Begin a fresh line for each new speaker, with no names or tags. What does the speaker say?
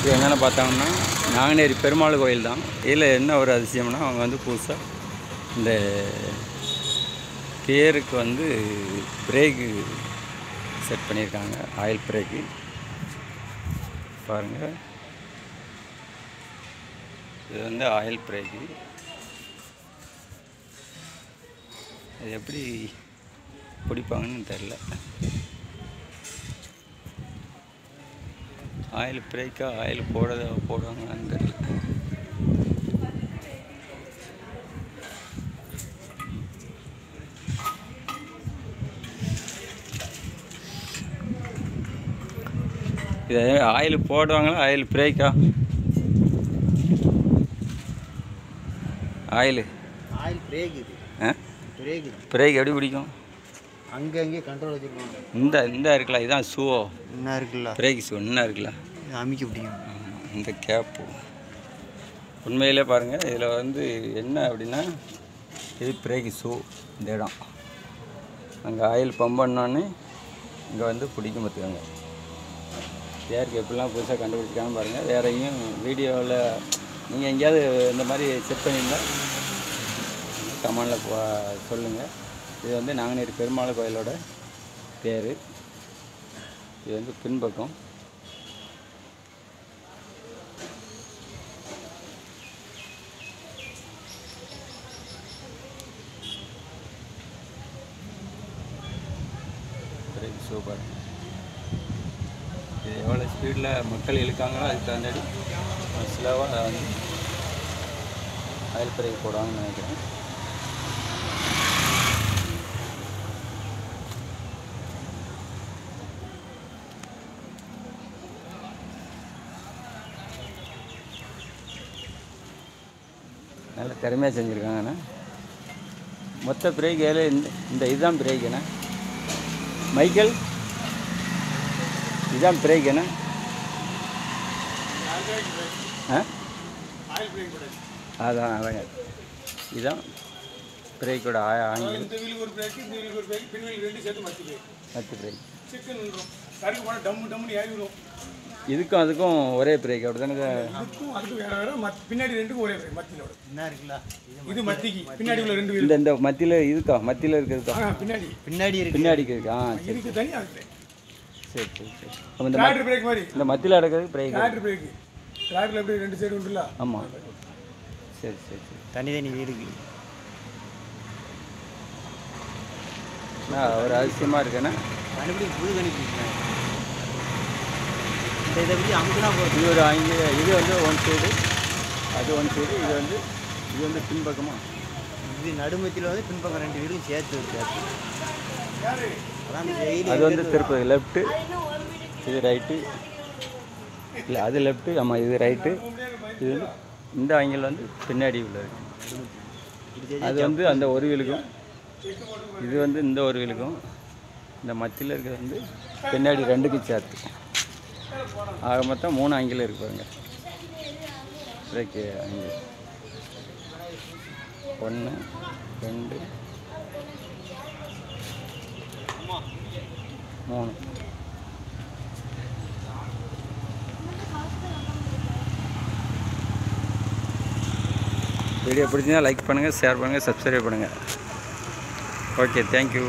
இது என்னென்னு பார்த்தாங்கன்னா நாங்குநேரி பெருமாள் கோயில் தான். இதில் என்ன ஒரு அதிசயம்னா அவங்க வந்து புதுசாக இந்த தேருக்கு வந்து பிரேக்கு செட் பண்ணியிருக்காங்க. ஆயில் பிரேக்கு பாருங்கள். இது வந்து ஆயில் பிரேக்கு. இது எப்படி பிடிப்பாங்கன்னு தெரில. ஆயில் பிரேக்கா ஆயில் போடுவாங்கன்னு தெரியல. இது ஆயில் போடுவாங்களா ஆயில் பிரேக்கா? ஆயில்
பிரேக் இது.
பிரேக் எப்படி பிடிக்கும்?
அங்கே கண்ட்ரோல் வச்சுருக்கோம்.
இந்த இருக்குல்ல, இதுதான் ஷூவோ.
என்ன இருக்குல்ல,
பிரேக் ஷூ என்ன இருக்குல்ல,
அமைக்க பிடிக்கும்.
இந்த கேப்பு உண்மையிலே பாருங்கள். இதில் வந்து என்ன அப்படின்னா இது பிரேக் ஷூ. இந்த இடம் அங்கே ஆயில் பம்ப் பண்ணோன்னே இங்கே வந்து பிடிக்கும். பார்த்துக்கோங்க. யாருக்கு எப்படிலாம் புதுசாக கண்டுபிடிச்சிக்கான்னு பாருங்கள். வேறையும் வீடியோவில் நீங்கள் எங்கேயாவது இந்த மாதிரி செட் பண்ணியிருந்தால் கமெண்டில் சொல்லுங்கள். இது வந்து நாங்குநேரி பெருமாள் கோயிலோட தேர். இது வந்து பின்பக்கம். சூப்பர். இது எவ்வளோ ஸ்பீடில் மக்கள் இழுக்காங்களோ அதுக்கு தகுந்தாடி ஸ்லோவாக வந்து ஆயில் பிரேக் போடுவாங்கன்னு நினைக்கிறேன். நல்ல திறமையாக செஞ்சுருக்காங்கண்ணா. மொத்த பிரேக் ஏழு. இந்த இதுதான் பிரேக்குண்ணா. மைக்கேல், இதுதான் பிரேக்குண்ணா. அதான் அதாங்க. இதுதான் பிரேக்கோட ஆங்கிள். மற்ற பிரேக் இதுக்கும் அதுக்கும் ஒரே பிரேக் அப்படி தானே?
பின்னாடி ரெண்டுக்கும் ஒரே பிரேக். மத்தியிலோட என்ன இருக்குல்ல, இது மத்திக்கு பின்னாடி உள்ள ரெண்டு
வீல். இந்த மத்தியில் இதுக்கா மத்தியில் இருக்கிறதுக்கா
பின்னாடி
இருக்கா?
இதுக்கு தனியாக இருக்கு.
சரி சரி சரி.
இந்த டிராக்டர் பிரேக் மாதிரி
இந்த மத்தியில் அடக்கிறது பிரேக்.
Tractor brake. டிராக்டர்ல எப்படி ரெண்டு சைடு உண்டுல்ல?
ஆமாம். சரி சரி சரி.
தனி வீடுக்கு
ஒரு அதிசயமாக இருக்குண்ணா.
கண்டுபிடி புது கண்டுபிடிக்கிறேன். இதை எப்படி அமுக்குனா போகிறது.
இது ஒரு ஆங்கில. இது வந்து ஒன் சைடு, அது ஒன் சைடு. இது வந்து பின்பக்கமாக.
இது நடுமத்தியில் வந்து பின்பக்கம் ரெண்டு வீடும் சேர்த்து வச்சாச்சு.
அது வந்து திருப்பதி லெஃப்ட்டு, இது ரைட்டு. இல்லை அது லெஃப்ட்டு. ஆமாம் இது ரைட்டு. இது வந்து இந்த ஆங்கிள் வந்து பின்னாடி உள்ளது. அது வந்து அந்த ஒரு வீலுக்கும், இது வந்து இந்த ஒரு வீலுக்கும், இந்த மத்தியில் இருக்கிறது வந்து பின்னாடி ரெண்டுக்கும் சேர்த்து. ஆக மொத்தம் 3 ஆங்கிள் இருக்கு பாருங்க. Brake angle 1 2 3. வீடியோ பிடிச்சிருந்தா லைக் பண்ணுங்கள், ஷேர் பண்ணுங்கள், சப்ஸ்கிரைப் பண்ணுங்கள். Okay, thank you.